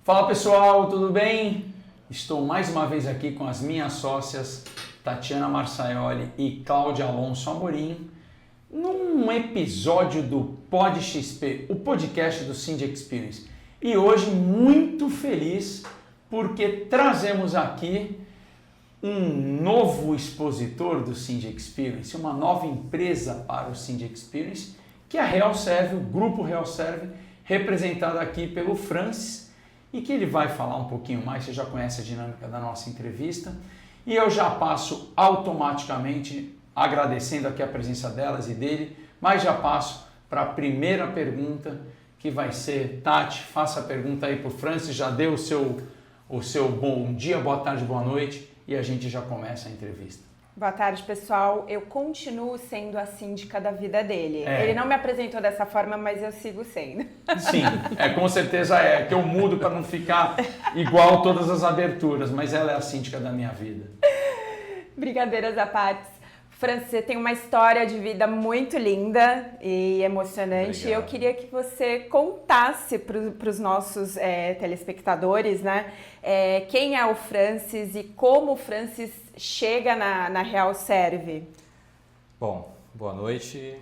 Fala pessoal, tudo bem? Estou mais uma vez aqui com as minhas sócias Tatiana Marçaioli e Cláudia Alonso Amorim num episódio do PodXP, o podcast do Cindy Experience. E hoje muito feliz porque trazemos aqui um novo expositor do Cindy Experience, uma nova empresa para o Cindy Experience, que é a RealServe, o grupo RealServe, representado aqui pelo Francis, e que ele vai falar um pouquinho mais. Você já conhece a dinâmica da nossa entrevista, e eu já passo automaticamente agradecendo aqui a presença delas e dele, mas já passo para a primeira pergunta, que vai ser: Tati, faça a pergunta aí para o Francis, já deu o seu bom dia, boa tarde, boa noite, e a gente já começa a entrevista. Boa tarde, pessoal. Eu continuo sendo a síndica da vida dele. Ele não me apresentou dessa forma, mas eu sigo sendo. Sim, com certeza que eu mudo para não ficar igual todas as aberturas, mas ela é a síndica da minha vida. Brincadeiras à parte. Francis, você tem uma história de vida muito linda e emocionante. Obrigado. Eu queria que você contasse para os nossos telespectadores, né, quem é o Francis e como o Francis chega na RealServe. Bom, boa noite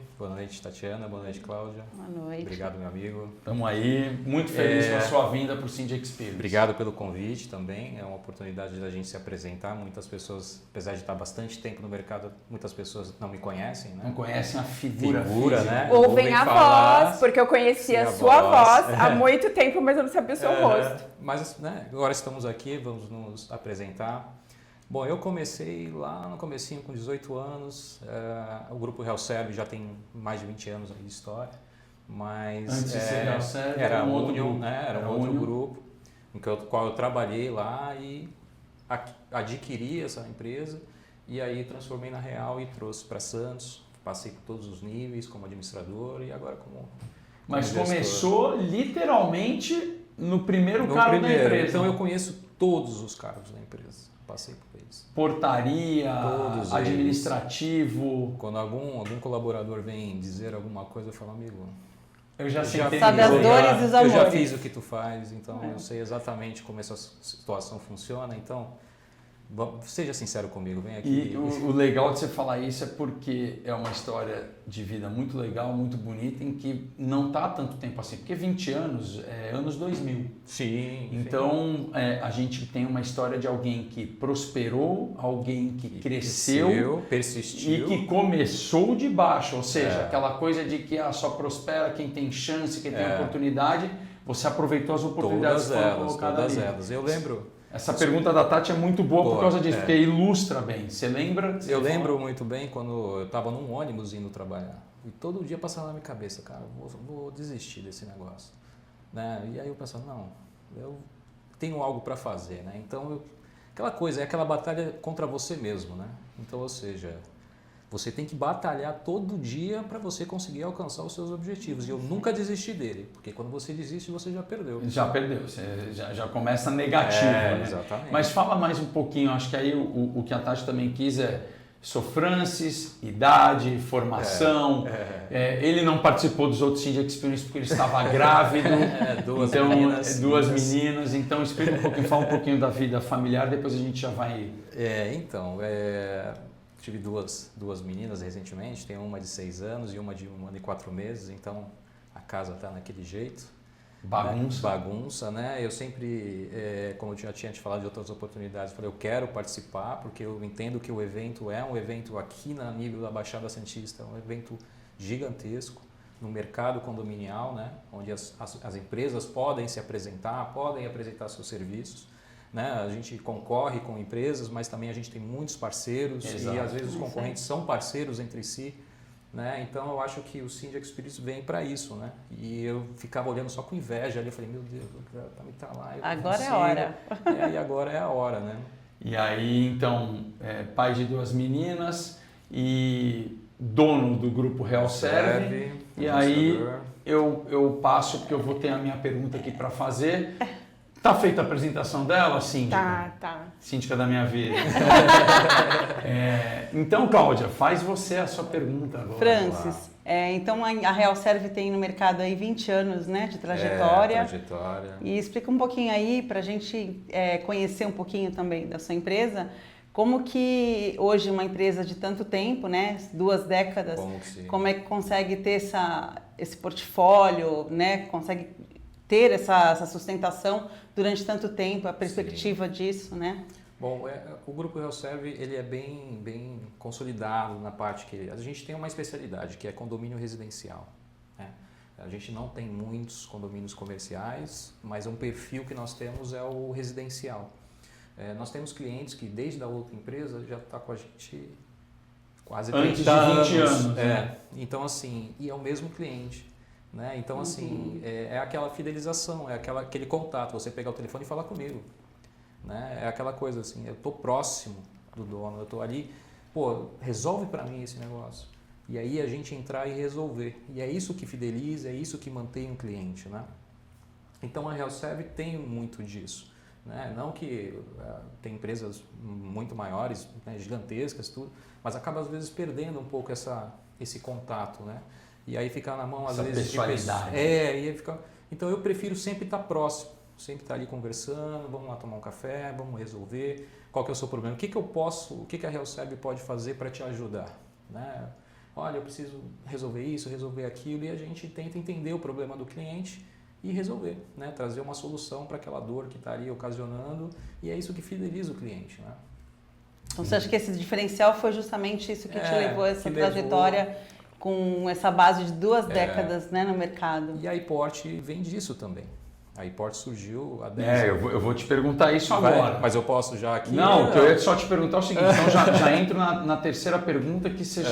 Tatiana, boa noite Cláudia. Boa noite. Obrigado, meu amigo. Estamos aí, muito feliz com a sua vinda para o Cindy Experience. Obrigado pelo convite também, é uma oportunidade da gente se apresentar. Muitas pessoas, apesar de estar bastante tempo no mercado, muitas pessoas não me conhecem, né? Não conhecem a figura Figura, física. né? Ouvem a falar, voz, porque eu conhecia a sim, sua voz voz. há muito tempo, mas eu não sabia o seu rosto. Mas né, agora estamos aqui, vamos nos apresentar. Bom, eu comecei lá no comecinho com 18 anos, o grupo RealServe já tem mais de 20 anos de história, mas antes de ser RealServe era um um outro Union, grupo. né? Era um outro grupo, em qual eu trabalhei lá e adquiri essa empresa e aí transformei na Real e trouxe para Santos, passei por todos os níveis como administrador e agora como Mas gestor. começou literalmente no primeiro cargo da empresa. Então eu conheço todos os cargos da empresa. Passei por eles. Portaria, Todos administrativo. Quando algum colaborador vem dizer alguma coisa, eu falo, amigo, Eu já sentei Sabe no as lugar. dores e os eu amores. já fiz o que tu faz, então eu sei exatamente como essa situação funciona, então seja sincero comigo, vem aqui. E o legal de você falar isso é porque é uma história de vida muito legal, muito bonita, em que não está há tanto tempo assim, porque 20 anos é anos 2000. Sim. Então a gente tem uma história de alguém que prosperou, alguém que cresceu, persistiu e que começou de baixo, ou seja, aquela coisa de que só prospera quem tem chance, quem tem oportunidade. Você aproveitou as oportunidades que foram colocadas ali. Todas elas. Eu lembro. Essa pergunta da Tati é muito boa por causa disso, porque ilustra bem. Você lembra? Eu lembro muito bem quando eu estava num ônibus indo trabalhar. E todo dia passava na minha cabeça, cara, vou desistir desse negócio. Né? E aí eu pensava, não, eu tenho algo para fazer. Né? Então, aquela coisa, é aquela batalha contra você mesmo. Né? Então, ou seja, você tem que batalhar todo dia para você conseguir alcançar os seus objetivos. E eu nunca desisti dele, porque quando você desiste, você já perdeu. Já perdeu, você já começa negativo. Né? Exatamente. Mas fala mais um pouquinho, acho que aí o que a Tati também quis sou Francis, idade, formação. Ele não participou dos outros Cindy Experience porque ele estava grávido. Duas meninas. Então explica um pouquinho, fala um pouquinho da vida familiar, depois a gente já vai... Tive duas meninas recentemente, tem uma de 6 anos e uma de 1 ano e 4 meses, então a casa está naquele jeito. Bagunça. Né? Bagunça, né? Eu sempre, como eu já tinha te falado de outras oportunidades, falei, eu quero participar, porque eu entendo que o evento é um evento aqui na nível da Baixada Santista, é um evento gigantesco no mercado condominial, né? Onde as empresas podem se apresentar, podem apresentar seus serviços. Né? A gente concorre com empresas, mas também a gente tem muitos parceiros. Exato. E às vezes os concorrentes são parceiros entre si. Né? Então eu acho que o Cindy Experience vem para isso. Né? E eu ficava olhando só com inveja ali, eu falei, meu Deus, eu tá lá. Agora é a hora. E agora é a hora. Né? E aí, então, pai de 2 meninas e dono do grupo RealServe. E aí eu passo, porque eu vou ter a minha pergunta aqui para fazer. Tá feita a apresentação dela, síndica? Tá. Síndica da minha vida. Então, Cláudia, faz você a sua pergunta agora. Francis, então a RealServe tem no mercado aí 20 anos, né, de trajetória. E explica um pouquinho aí para a gente conhecer um pouquinho também da sua empresa. Como que hoje uma empresa de tanto tempo, né, 2 décadas, como é que consegue ter esse portfólio, né, consegue ter essa sustentação durante tanto tempo, a perspectiva disso, né? Bom, o Grupo RealServe, ele é bem consolidado na parte que a gente tem uma especialidade, que é condomínio residencial, né? A gente não tem muitos condomínios comerciais, mas um perfil que nós temos é o residencial. Nós temos clientes que desde a outra empresa já está com a gente quase 30 antes de 20 anos. Né? Então, assim, e é o mesmo cliente. Né? Então, assim, é aquela fidelização, aquele contato, você pegar o telefone e falar comigo. Né? É aquela coisa assim, eu estou próximo do dono, eu estou ali, pô, resolve para mim esse negócio. E aí a gente entrar e resolver. E é isso que fideliza, é isso que mantém um cliente. Né? Então, a RealServe tem muito disso. Né? Não que tem empresas muito maiores, né, gigantescas, tudo, mas acaba às vezes perdendo um pouco esse contato. Né? E aí ficar na mão, às vezes, de pessoas. E aí fica... Então eu prefiro sempre estar próximo, sempre estar ali conversando, vamos lá tomar um café, vamos resolver, qual que é o seu problema, o que a RealServe pode fazer para te ajudar? Né? Olha, eu preciso resolver isso, resolver aquilo, e a gente tenta entender o problema do cliente e resolver, né? Trazer uma solução para aquela dor que está ali ocasionando, e é isso que fideliza o cliente. Né? Então você acha que esse diferencial foi justamente isso que te levou a essa trajetória com essa base de 2 décadas, né, no mercado? E a iPort vem disso também. A iPort surgiu há 10 anos. Eu vou te perguntar isso agora. Mas eu posso já aqui... Não, eu ia só te perguntar o seguinte, então já entro na terceira pergunta que você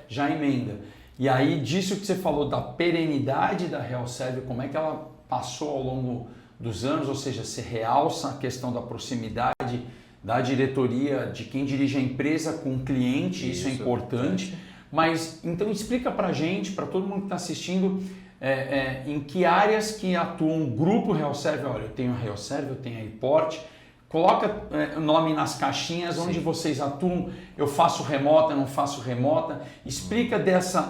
já emenda. E aí, disso que você falou da perenidade da RealServe, como é que ela passou ao longo dos anos, ou seja, você realça a questão da proximidade da diretoria, de quem dirige a empresa com o cliente, isso é importante. Mas, então, explica pra gente, para todo mundo que está assistindo, em que áreas que atuam o Grupo RealServe. Olha, eu tenho a RealServe, eu tenho a iPort. Coloca o nome nas caixinhas, onde vocês atuam, eu faço remota, não faço remota. Explica desse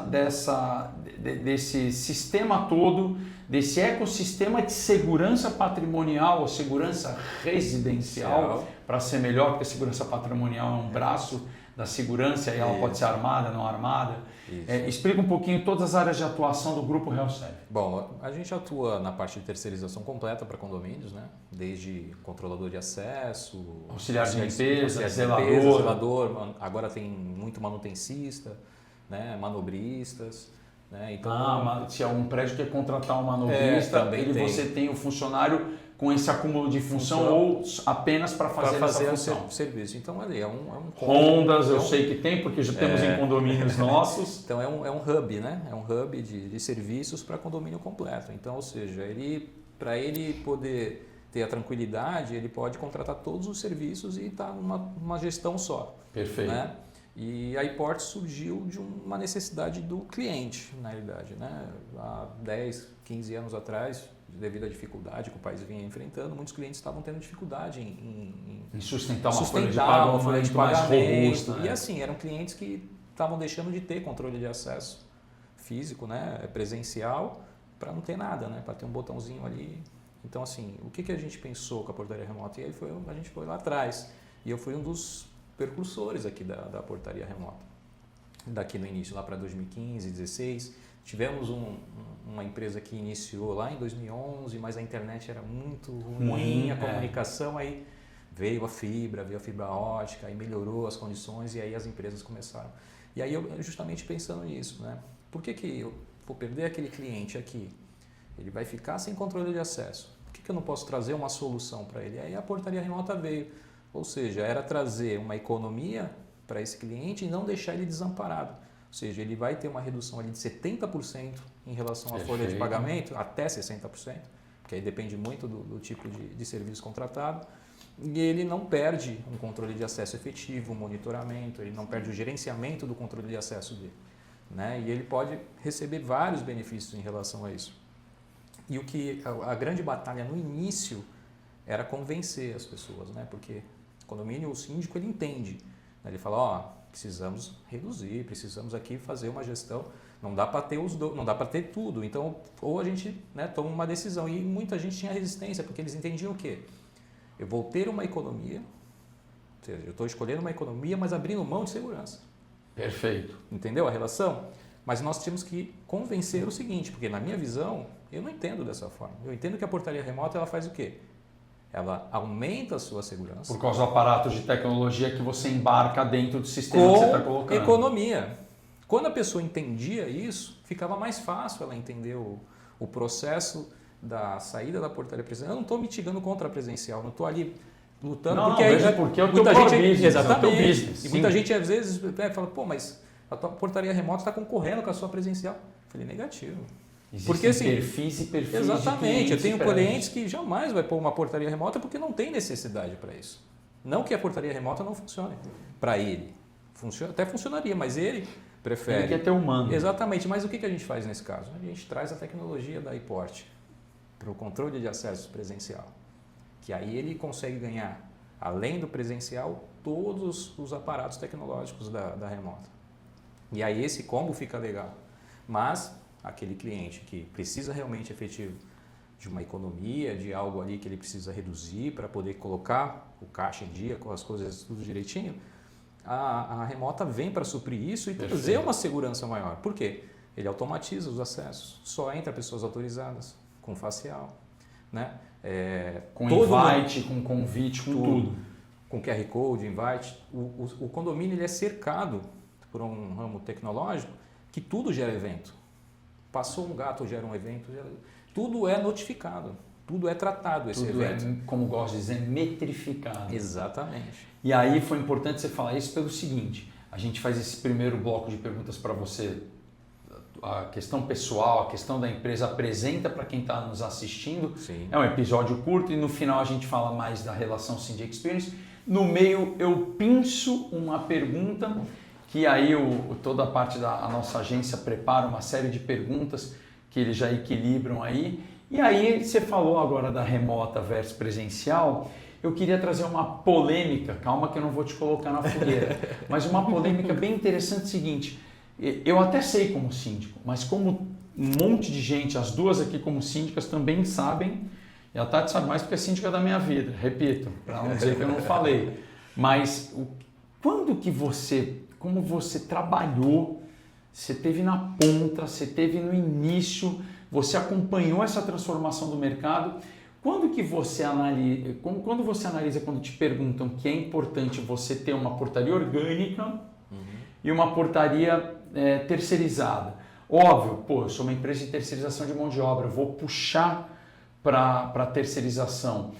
sistema todo, desse ecossistema de segurança patrimonial ou segurança residencial, para ser melhor, porque a segurança patrimonial é um braço da segurança e ela pode ser armada, não armada. Explica um pouquinho todas as áreas de atuação do Grupo RealServe. Bom, a gente atua na parte de terceirização completa para condomínios, né? Desde controlador de acesso, auxiliar de limpeza, zelador, agora tem muito manutencista, né? Manobristas. Né? Então, se é um prédio que quer contratar um manobrista, você tem o funcionário com esse acúmulo de função ou apenas para fazer essa função? O serviço. Então, ali é um Hondas, eu sei que tem, porque já temos em condomínios nossos. Então, é um hub, né? É um hub de serviços para condomínio completo. Então, ou seja, para ele poder ter a tranquilidade, ele pode contratar todos os serviços e estar numa gestão só. Perfeito. Né? E a iPort surgiu de uma necessidade do cliente, na realidade. Né? Há 10, 15 anos atrás, devido à dificuldade que o país vinha enfrentando, muitos clientes estavam tendo dificuldade em sustentar uma folha de pagamento mais robusta. Né? E assim, eram clientes que estavam deixando de ter controle de acesso físico, né? Presencial, para não ter nada, né? Para ter um botãozinho ali. Então, assim, o que a gente pensou com a portaria remota? E aí a gente foi lá atrás. E eu fui um dos percursores aqui da portaria remota. Daqui no início, lá para 2015, 2016. Tivemos uma empresa que iniciou lá em 2011, mas a internet era muito ruim, a comunicação, aí veio a fibra ótica, aí melhorou as condições e aí as empresas começaram. E aí eu justamente pensando nisso, né? Por que eu vou perder aquele cliente aqui? Ele vai ficar sem controle de acesso. Por que eu não posso trazer uma solução para ele? Aí a portaria remota veio. Ou seja, era trazer uma economia para esse cliente e não deixar ele desamparado. Ou seja, ele vai ter uma redução ali de 70% em relação à folha de pagamento, até 60%, porque aí depende muito do tipo de serviço contratado. E ele não perde um controle de acesso efetivo, um monitoramento, ele não perde o gerenciamento do controle de acesso dele. Né? E ele pode receber vários benefícios em relação a isso. E a grande batalha no início era convencer as pessoas, né? Porque condomínio, o síndico, ele entende. Né? Ele fala, ó, precisamos reduzir, precisamos aqui fazer uma gestão, não dá para ter não dá para ter tudo. Então, ou a gente, né, toma uma decisão. E muita gente tinha resistência, porque eles entendiam o quê? Eu vou ter uma economia, ou seja, eu estou escolhendo uma economia, mas abrindo mão de segurança. Perfeito. Entendeu a relação? Mas nós tínhamos que convencer o seguinte, porque na minha visão, eu não entendo dessa forma. Eu entendo que a portaria remota, ela faz o quê? Ela aumenta a sua segurança. Por causa do aparato de tecnologia que você embarca dentro do sistema que você está colocando. Economia. Quando a pessoa entendia isso, ficava mais fácil ela entender o processo da saída da portaria presencial. Eu não estou mitigando contra a presencial, não estou ali lutando. Não, porque mesmo porque é o teu business. Exatamente. É o teu business, e muita gente às vezes fala, pô, mas a tua portaria remota está concorrendo com a sua presencial. Eu falei, negativo. Existem porque assim, perfis e perfis. exatamente, eu tenho diferentes. clientes que jamais vai pôr uma portaria remota porque não tem necessidade para isso. Não que a portaria remota não funcione para ele. Até funcionaria, mas ele prefere. Ele quer ter humano. Exatamente, mas o que a gente faz nesse caso? A gente traz a tecnologia da iPort para o controle de acesso presencial. Que aí ele consegue ganhar, além do presencial, todos os aparatos tecnológicos da remota. E aí esse combo fica legal. Mas aquele cliente que precisa realmente efetivo de uma economia, de algo ali que ele precisa reduzir para poder colocar o caixa em dia com as coisas tudo direitinho, a remota vem para suprir isso e trazer uma segurança maior. Por quê? Ele automatiza os acessos, só entra pessoas autorizadas, com facial, né? Com invite, com convite, com tudo. Com QR Code, invite. O condomínio ele é cercado por um ramo tecnológico que tudo gera evento. Passou um gato, gera um evento, tudo é notificado, tudo é tratado esse tudo evento. É, como gosto de dizer, metrificado. Exatamente. E aí foi importante você falar isso pelo seguinte, a gente faz esse primeiro bloco de perguntas para você, a questão pessoal, a questão da empresa, apresenta para quem está nos assistindo. Sim. É um episódio curto e no final a gente fala mais da relação Cindy Experience. No meio eu pinço uma pergunta que aí toda a parte da nossa agência prepara uma série de perguntas que eles já equilibram aí. E aí você falou agora da remota versus presencial, eu queria trazer uma polêmica, calma que eu não vou te colocar na fogueira, mas uma polêmica bem interessante seguinte, eu até sei como síndico, mas como um monte de gente, as duas aqui como síndicas também sabem, e a Tati sabe mais porque é síndica da minha vida, repito, para não dizer que eu não falei, mas como você trabalhou, você esteve na ponta, você esteve no início, você acompanhou essa transformação do mercado. Quando você analisa, quando te perguntam que é importante você ter uma portaria orgânica e uma portaria terceirizada? Óbvio, eu sou uma empresa de terceirização de mão de obra, eu vou puxar para terceirização.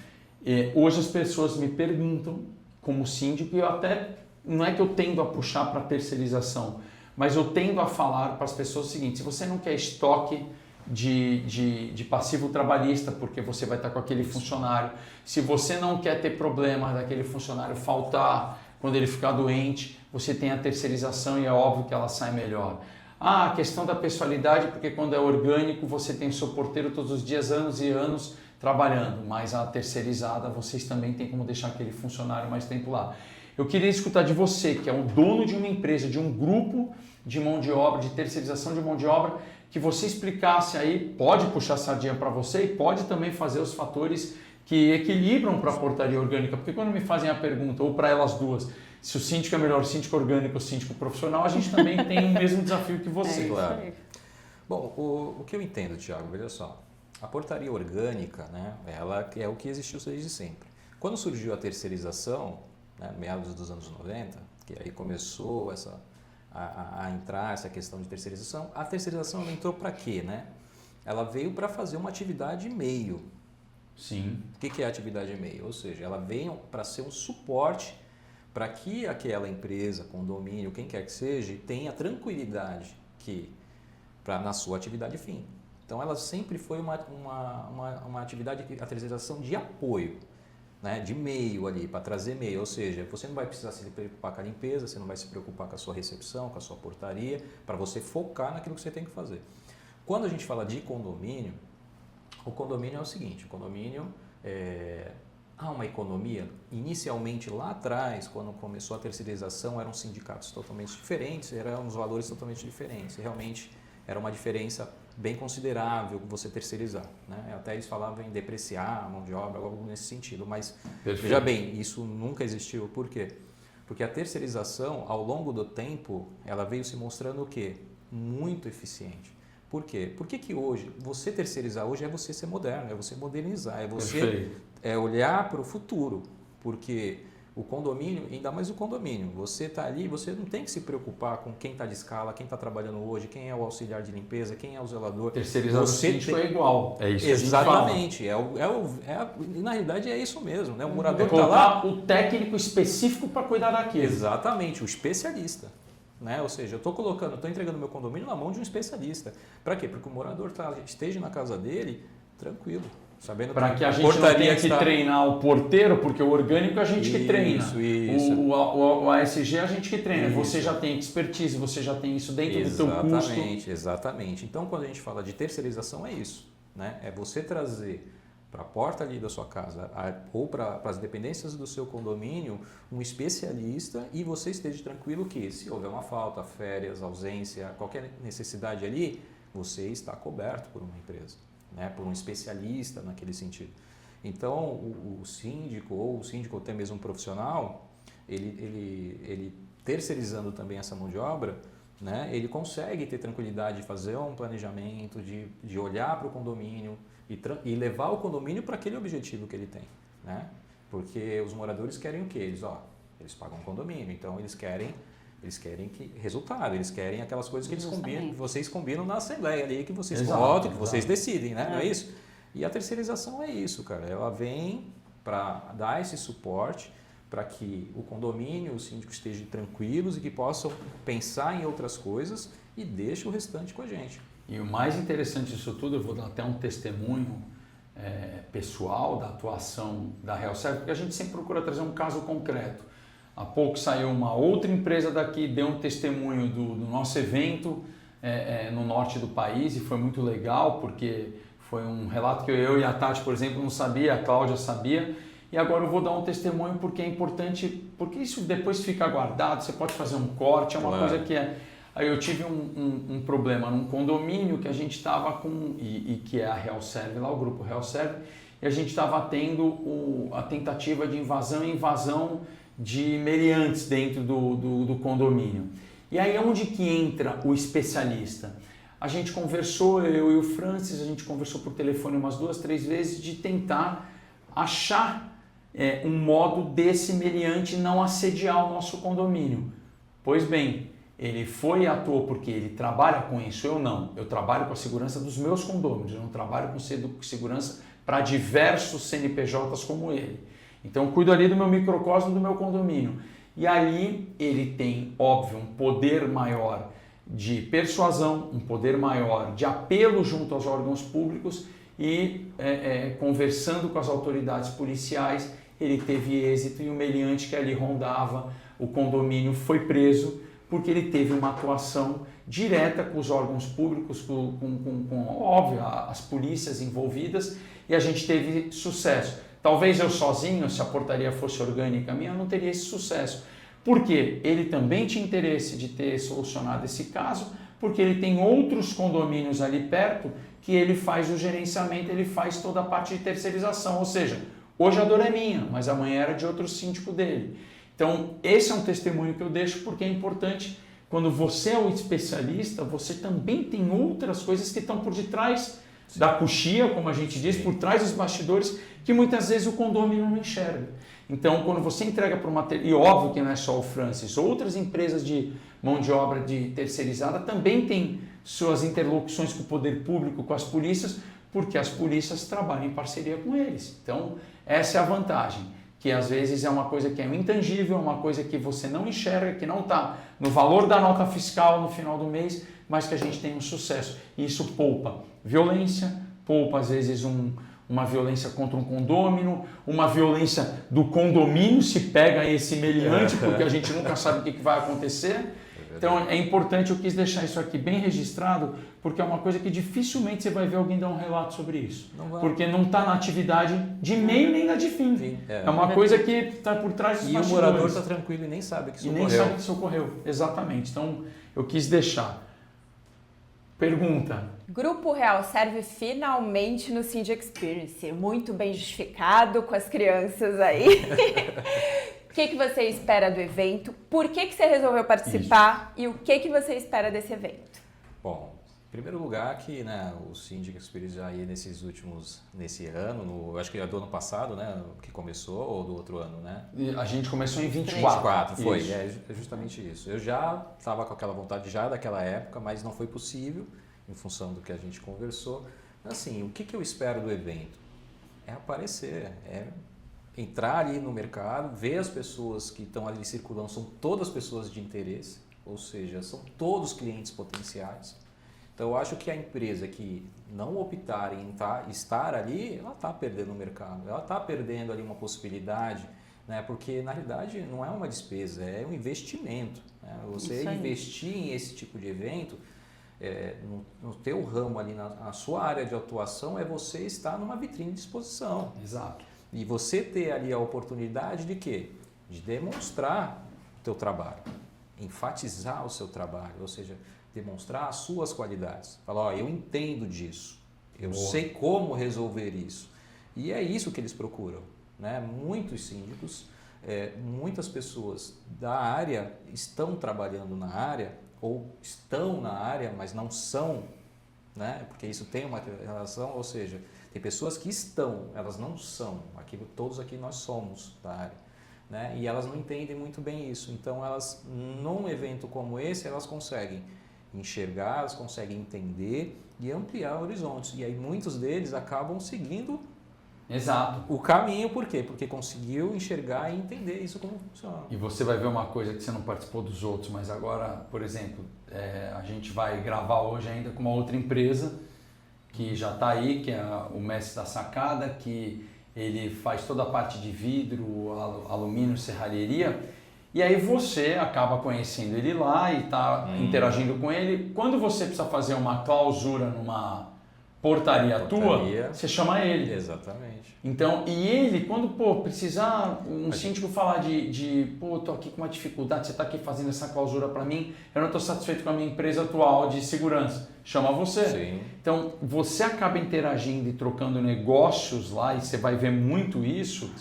Hoje as pessoas me perguntam, como síndico, e eu até, não é que eu tendo a puxar para terceirização, mas eu tendo a falar para as pessoas o seguinte, se você não quer estoque de passivo trabalhista, porque você vai estar com aquele funcionário, se você não quer ter problema daquele funcionário faltar quando ele ficar doente, você tem a terceirização e é óbvio que ela sai melhor. A questão da pessoalidade, porque quando é orgânico você tem o seu porteiro todos os dias, anos e anos trabalhando, mas a terceirizada vocês também têm como deixar aquele funcionário mais tempo lá. Eu queria escutar de você, que é o dono de uma empresa, de um grupo de mão de obra, de terceirização de mão de obra, que você explicasse aí, pode puxar a sardinha para você e pode também fazer os fatores que equilibram para a portaria orgânica, porque quando me fazem a pergunta, ou para elas duas, se o síndico é melhor síndico orgânico ou síndico profissional, a gente também tem o mesmo desafio que você. Claro. Bom, o que eu entendo, Thiago, veja só, a portaria orgânica, né, ela é o que existiu desde sempre. Quando surgiu a terceirização, né, meados dos anos 90, que aí começou a entrar essa questão de terceirização, a terceirização ela entrou para quê, né? Ela veio para fazer uma atividade meio. Sim. O que é atividade meio? Ou seja, ela veio para ser um suporte para que aquela empresa, condomínio, quem quer que seja, tenha tranquilidade na sua atividade fim. Então, ela sempre foi uma atividade, a terceirização de apoio, né, de meio ali, para trazer meio, ou seja, você não vai precisar se preocupar com a limpeza, você não vai se preocupar com a sua recepção, com a sua portaria, para você focar naquilo que você tem que fazer. Quando a gente fala de condomínio, o condomínio é o seguinte, o condomínio há uma economia. Inicialmente, lá atrás, quando começou a terceirização, eram sindicatos totalmente diferentes, eram os valores totalmente diferentes. Realmente era uma diferença bem considerável você terceirizar, né? Até eles falavam em depreciar a mão de obra, algo nesse sentido. Mas, veja bem, isso nunca existiu. Por quê? Porque a terceirização, ao longo do tempo, ela veio se mostrando o quê? Muito eficiente. Por quê? Por que hoje, você terceirizar hoje é você ser moderno, é você modernizar, é você olhar para o futuro. Porque o condomínio, ainda mais o condomínio, você está ali, você não tem que se preocupar com quem está de escala, quem está trabalhando hoje, quem é o auxiliar de limpeza, quem é o zelador. Terceirizar o síndico é igual. É isso que exatamente. Na realidade é isso mesmo. Né? O morador está lá. O técnico específico para cuidar daquilo. Exatamente, o especialista. Né? Ou seja, eu estou entregando meu condomínio na mão de um especialista. Para quê? Porque o morador esteja na casa dele tranquilo. Para que a gente não tenha que treinar o porteiro, porque o orgânico é a gente que treina. Isso. O ASG é a gente que treina. Isso. Você já tem expertise, você já tem isso dentro do teu custo. Exatamente. Então, quando a gente fala de terceirização, é isso. Né? É você trazer para a porta ali da sua casa ou para as dependências do seu condomínio um especialista e você esteja tranquilo que se houver uma falta, férias, ausência, qualquer necessidade ali, você está coberto por uma empresa. Né, por um especialista naquele sentido. Então, o síndico ou até mesmo um profissional, ele terceirizando também essa mão de obra, né, ele consegue ter tranquilidade de fazer um planejamento, de olhar para o condomínio e levar o condomínio para aquele objetivo que ele tem. Né? Porque os moradores querem o quê? Eles pagam um condomínio, então eles querem resultado, eles querem aquelas coisas que vocês combinam na assembleia ali, que vocês votam, que vocês decidem, né? Não é isso? E a terceirização é isso, cara. Ela vem para dar esse suporte para que o condomínio, os síndicos estejam tranquilos e que possam pensar em outras coisas e deixem o restante com a gente. E o mais interessante disso tudo, eu vou dar até um testemunho pessoal da atuação da Realserve, porque a gente sempre procura trazer um caso concreto. Há pouco saiu uma outra empresa daqui, deu um testemunho do nosso evento no norte do país e foi muito legal, porque foi um relato que eu e a Tati, por exemplo, não sabia, a Cláudia sabia, e agora eu vou dar um testemunho porque é importante, porque isso depois fica guardado, você pode fazer um corte, é uma coisa que Aí eu tive um problema num condomínio que a gente estava com, e que é a Realserve, lá o grupo Realserve, e a gente estava tendo a tentativa de invasão de meliantes dentro do condomínio. E aí é onde que entra o especialista? A gente conversou, eu e o Francis, a gente conversou por telefone umas 2, 3 vezes de tentar achar um modo desse meliante não assediar o nosso condomínio. Pois bem, ele foi e atuou porque ele trabalha com isso, eu não. Eu trabalho com a segurança dos meus condôminos, eu não trabalho com segurança para diversos CNPJs como ele. Então eu cuido ali do meu microcosmo, do meu condomínio. E ali ele tem, óbvio, um poder maior de persuasão, um poder maior de apelo junto aos órgãos públicos e conversando com as autoridades policiais, ele teve êxito e o meliante que ali rondava o condomínio foi preso porque ele teve uma atuação direta com os órgãos públicos, óbvio, as polícias envolvidas, e a gente teve sucesso. Talvez eu sozinho, se a portaria fosse orgânica minha, eu não teria esse sucesso. Por quê? Ele também tinha interesse de ter solucionado esse caso, porque ele tem outros condomínios ali perto que ele faz o gerenciamento, ele faz toda a parte de terceirização. Ou seja, hoje a dor é minha, mas amanhã era de outro síndico dele. Então, esse é um testemunho que eu deixo porque é importante. Quando você é o especialista, você também tem outras coisas que estão por detrás da coxia, como a gente diz, por trás dos bastidores, que muitas vezes o condomínio não enxerga. Então, quando você entrega para uma... E óbvio que não é só o Francis, outras empresas de mão de obra de terceirizada também têm suas interlocuções com o poder público, com as polícias, porque as polícias trabalham em parceria com eles. Então, essa é a vantagem. Que às vezes é uma coisa que é intangível, uma coisa que você não enxerga, que não está no valor da nota fiscal no final do mês, mas que a gente tem um sucesso. E isso poupa violência, poupa às vezes uma violência contra um condômino, uma violência do condomínio se pega esse meliante, porque a gente nunca sabe o que vai acontecer. Então é importante, eu quis deixar isso aqui bem registrado, porque é uma coisa que dificilmente você vai ver alguém dar um relato sobre isso. Porque não está na atividade de meio nem na de fim. É uma coisa que está por trás dos bastidores. E o morador está tranquilo e nem sabe que isso ocorreu. E nem sabe que isso ocorreu, exatamente. Então eu quis deixar. Pergunta. Grupo Real Serve finalmente no Cindy Experience. Muito bem justificado com as crianças aí. O que você espera do evento? Por que você resolveu participar? Isso. E o que você espera desse evento? Bom, em primeiro lugar que o Cindy Experience já ia nesse ano, acho que é do ano passado, né, que começou, ou do outro ano, né? A gente começou em 24. Foi, é justamente isso. Eu já estava com aquela vontade já daquela época, mas não foi possível, em função do que a gente conversou. Assim, o que eu espero do evento? É aparecer, entrar ali no mercado, ver as pessoas que estão ali circulando, são todas pessoas de interesse, ou seja, são todos clientes potenciais. Então eu acho que a empresa que não optar em estar ali, ela está perdendo o mercado, ela está perdendo ali uma possibilidade, né? Porque na realidade não é uma despesa, é um investimento. Né? Você investir em esse tipo de evento, no teu ramo ali, na sua área de atuação, é você estar numa vitrine de exposição. Exato. E você ter ali a oportunidade de quê? De demonstrar o teu trabalho, enfatizar o seu trabalho, ou seja, demonstrar as suas qualidades. Falar, eu entendo disso, eu sei como resolver isso. E é isso que eles procuram. Né? Muitos síndicos, muitas pessoas da área estão trabalhando na área, ou estão na área, mas não são, né? Porque isso tem uma relação, ou seja, tem pessoas que estão, elas não são. Todos aqui nós somos da área, né? E elas não entendem muito bem isso. Então, elas, num evento como esse, elas conseguem enxergar, elas conseguem entender e ampliar horizontes. E aí muitos deles acabam seguindo o caminho. Por quê? Porque conseguiu enxergar e entender isso como funciona. E você vai ver uma coisa que você não participou dos outros, mas agora, por exemplo, a gente vai gravar hoje ainda com uma outra empresa que já está aí, que é o Mestre da Sacada, que ele faz toda a parte de vidro, alumínio, serralheria, e aí você acaba conhecendo ele lá e está interagindo com ele. Quando você precisa fazer uma clausura numa portaria tua, você chama ele. Exatamente. Então, e ele, quando precisar, síndico falar tô aqui com uma dificuldade, você está aqui fazendo essa clausura para mim, eu não estou satisfeito com a minha empresa atual de segurança, chama você. Sim. Então, você acaba interagindo e trocando negócios lá, e você vai ver muito isso,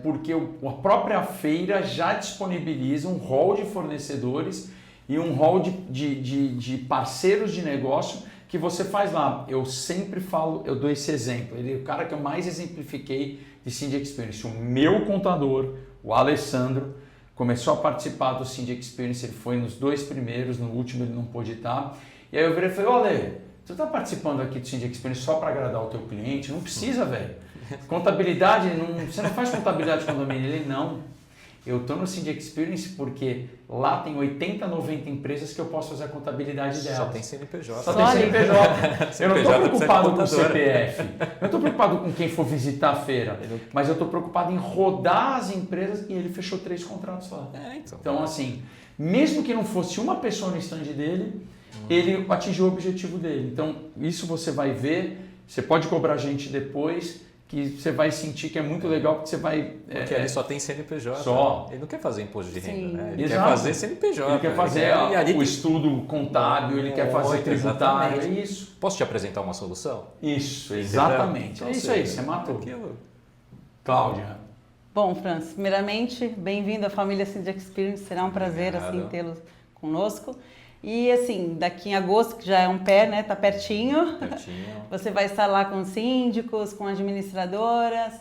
porque a própria feira já disponibiliza um hall de fornecedores e um hall de parceiros de negócio que você faz lá. Eu sempre falo, eu dou esse exemplo, ele é o cara que eu mais exemplifiquei de Cindy Experience. O meu contador, o Alessandro, começou a participar do Cindy Experience, ele foi nos 2 primeiros, no último ele não pôde estar. E aí eu virei e falei, Ale, você está participando aqui do Cindy Experience só para agradar o teu cliente? Não precisa, velho. Contabilidade, você não faz contabilidade de condomínio? Ele, não. Eu estou no Cindy Experience porque lá tem 80, 90 empresas que eu posso fazer a contabilidade delas. Só tem CNPJ. Só tem CNPJ. Eu não estou preocupado com o CPF. Eu não estou preocupado com quem for visitar a feira. Mas eu estou preocupado em rodar as empresas, e ele fechou 3 contratos lá. Então, assim, mesmo que não fosse uma pessoa no stand dele, ele atingiu o objetivo dele. Então, isso você vai ver, você pode cobrar a gente depois, que você vai sentir que é muito legal, porque você vai... Porque ele só tem CNPJ. Só. Ele não quer fazer imposto de renda, né? Ele Exato. quer fazer CNPJ. Ele quer fazer o estudo contábil, ele quer fazer tributário, é isso. Posso te apresentar uma solução? Isso, exatamente. É isso aí, você matou. Cláudia. Bom, Francis, primeiramente, bem-vindo à família Cindy Experience, será um prazer assim tê-lo conosco. E assim, daqui em agosto, que já é um pé, né? Tá pertinho. Você vai estar lá com síndicos, com administradoras.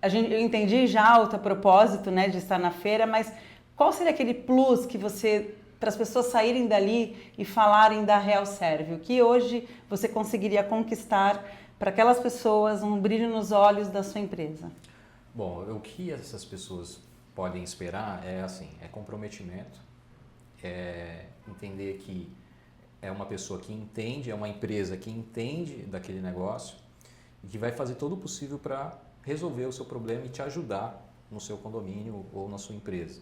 Eu entendi já o teu propósito, né, de estar na feira, mas qual seria aquele plus que você, para as pessoas saírem dali e falarem da Real Serve? O que hoje você conseguiria conquistar para aquelas pessoas, um brilho nos olhos da sua empresa? Bom, o que essas pessoas podem esperar é comprometimento. Entender que é uma pessoa que entende, é uma empresa que entende daquele negócio e que vai fazer todo o possível para resolver o seu problema e te ajudar no seu condomínio ou na sua empresa.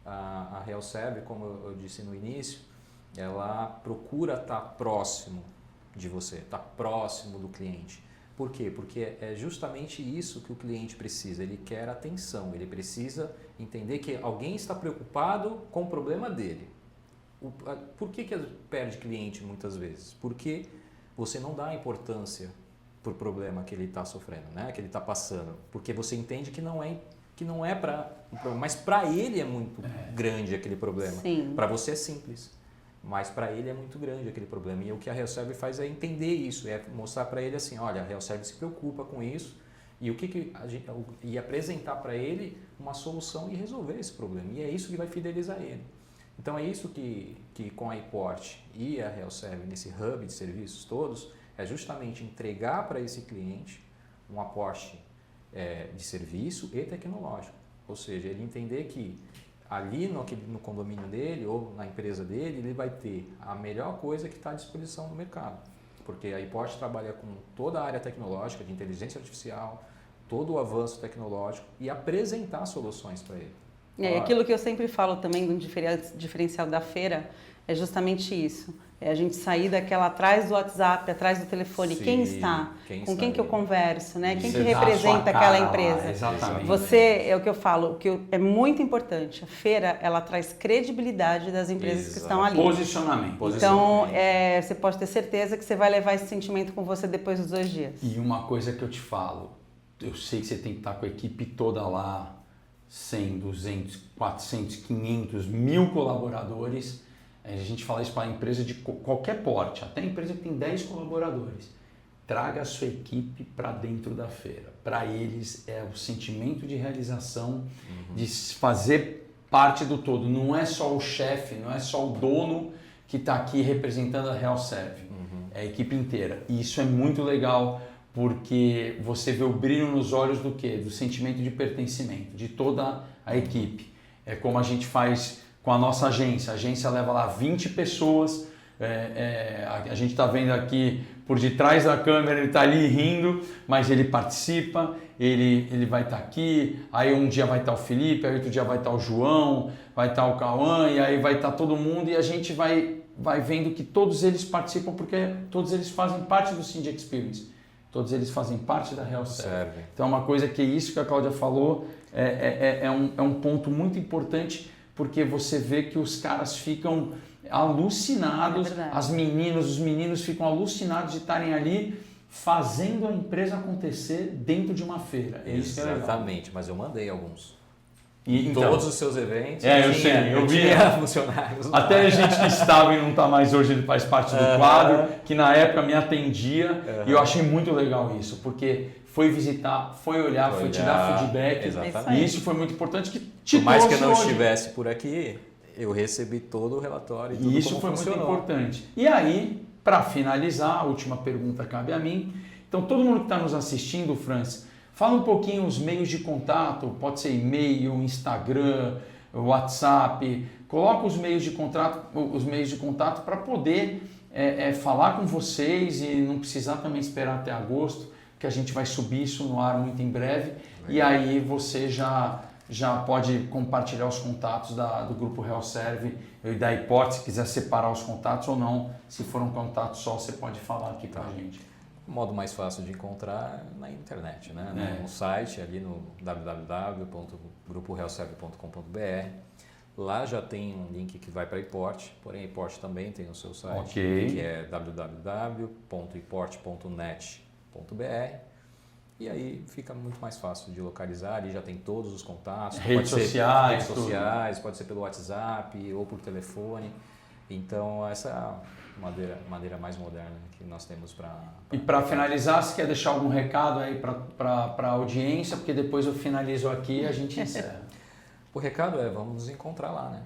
a HealthServe, como eu disse no início, ela procura estar próximo de você, estar próximo do cliente. Por quê? Porque é justamente isso que o cliente precisa. Ele quer atenção, ele precisa entender que alguém está preocupado com o problema dele. Por que perde cliente muitas vezes? Porque você não dá importância para o problema que ele está sofrendo, né? Que ele está passando. Porque você entende que não é para o problema, mas para ele é muito grande aquele problema. Para você é simples. Mas para ele é muito grande aquele problema. E o que a HealthServe faz é entender isso, é mostrar para ele assim, olha, a HealthServe se preocupa com isso e apresentar para ele uma solução e resolver esse problema. E é isso que vai fidelizar ele. Então é isso que com a iPort e a HealthServe, nesse hub de serviços todos, é justamente entregar para esse cliente um aporte de serviço e tecnológico. Ou seja, ele entender que ali no condomínio dele ou na empresa dele, ele vai ter a melhor coisa que está à disposição no mercado. Porque a iPort trabalha com toda a área tecnológica, de inteligência artificial, todo o avanço tecnológico e apresentar soluções para ele. E aquilo que eu sempre falo também do diferencial da feira é justamente isso. É a gente sair daquela atrás do WhatsApp, atrás do telefone. Sim, quem está? Com quem que eu converso? Né? Quem que Você dá a representa sua aquela cara empresa? lá, exatamente. Você, é o que eu falo, é muito importante. A feira, ela traz credibilidade das empresas que estão ali. Posicionamento. Então, você pode ter certeza que você vai levar esse sentimento com você depois dos 2 dias. E uma coisa que eu te falo, eu sei que você tem que estar com a equipe toda lá, 100, 200, 400, 500, 1000 colaboradores. A gente fala isso para a empresa de qualquer porte, até a empresa que tem 10 colaboradores. Traga a sua equipe para dentro da feira. Para eles é o sentimento de realização, de fazer parte do todo. Não é só o chefe, não é só o dono que está aqui representando a HealthServe. É a equipe inteira. E isso é muito legal porque você vê o brilho nos olhos do quê? Do sentimento de pertencimento de toda a equipe. É como a gente faz com a nossa agência. A agência leva lá 20 pessoas, a gente está vendo aqui por detrás da câmera, ele está ali rindo, mas ele participa, ele vai estar aqui, aí um dia vai estar o Felipe, aí outro dia vai estar o João, vai estar o Cauã, e aí vai estar todo mundo e a gente vai vendo que todos eles participam porque todos eles fazem parte do Cindy Experience, todos eles fazem parte da HealthServe. Então é uma coisa que isso que a Cláudia falou é um ponto muito importante, porque você vê que os caras ficam alucinados, os meninos ficam alucinados de estarem ali fazendo a empresa acontecer dentro de uma feira. Exatamente, mas eu mandei alguns. Então, todos os seus eventos, eu vi funcionários. Até a gente que estava e não está mais hoje, ele faz parte do quadro, que na época me atendia, e eu achei muito legal isso, porque foi visitar, foi olhar, foi te dar feedback. Exatamente. E isso foi muito importante que te Por mais que eu não hoje. estivesse por aqui, eu recebi todo o relatório e tudo isso como foi funcionou. muito importante. E aí, para finalizar, a última pergunta cabe a mim. Então, todo mundo que está nos assistindo, Francis, fala um pouquinho os meios de contato, pode ser e-mail, Instagram, WhatsApp. Coloca os meios de contato para poder falar com vocês e não precisar também esperar até agosto, que a gente vai subir isso no ar muito em breve. Legal. E aí você já pode compartilhar os contatos do grupo HealthServe e da iPort, se quiser separar os contatos ou não. Se for um contato só, você pode falar aqui para a gente. O modo mais fácil de encontrar é na internet, né? No site, ali no www.grupohealthserve.com.br. Lá já tem um link que vai para a iPort, porém a iPort também tem o seu site, que é www.iport.net.br. E aí fica muito mais fácil de localizar, ali já tem todos os contatos. Redes sociais, pode ser pelo WhatsApp ou por telefone. Então essa é a maneira mais moderna que nós temos para... E para finalizar, você quer deixar algum recado aí para a audiência? Porque depois eu finalizo aqui e a gente encerra. O recado vamos nos encontrar lá, né?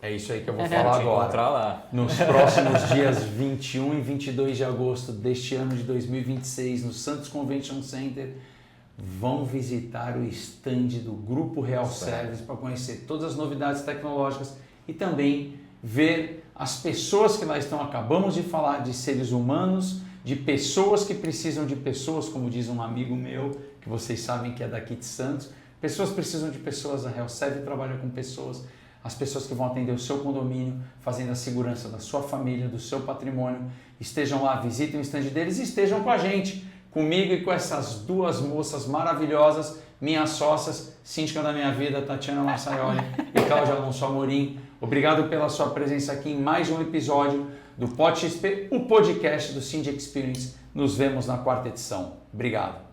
É isso aí que eu vou falar agora. Encontrar lá. Nos próximos dias 21 e 22 de agosto deste ano de 2026, no Santos Convention Center, vão visitar o stand do Grupo HealthServe para conhecer todas as novidades tecnológicas e também ver as pessoas que lá estão. Acabamos de falar de seres humanos, de pessoas que precisam de pessoas, como diz um amigo meu, que vocês sabem que é daqui de Santos. Pessoas precisam de pessoas, a HealthServe trabalha com pessoas. as pessoas que vão atender o seu condomínio, fazendo a segurança da sua família, do seu patrimônio. Estejam lá, visitem o stand deles e estejam com a gente, comigo e com essas duas moças maravilhosas, minhas sócias, síndica da minha vida, Tatiana Marçaioli e Cláudia Alonso Amorim. Obrigado pela sua presença aqui em mais um episódio do Pod XP, o podcast do Cindy Experience. Nos vemos na 4ª edição. Obrigado.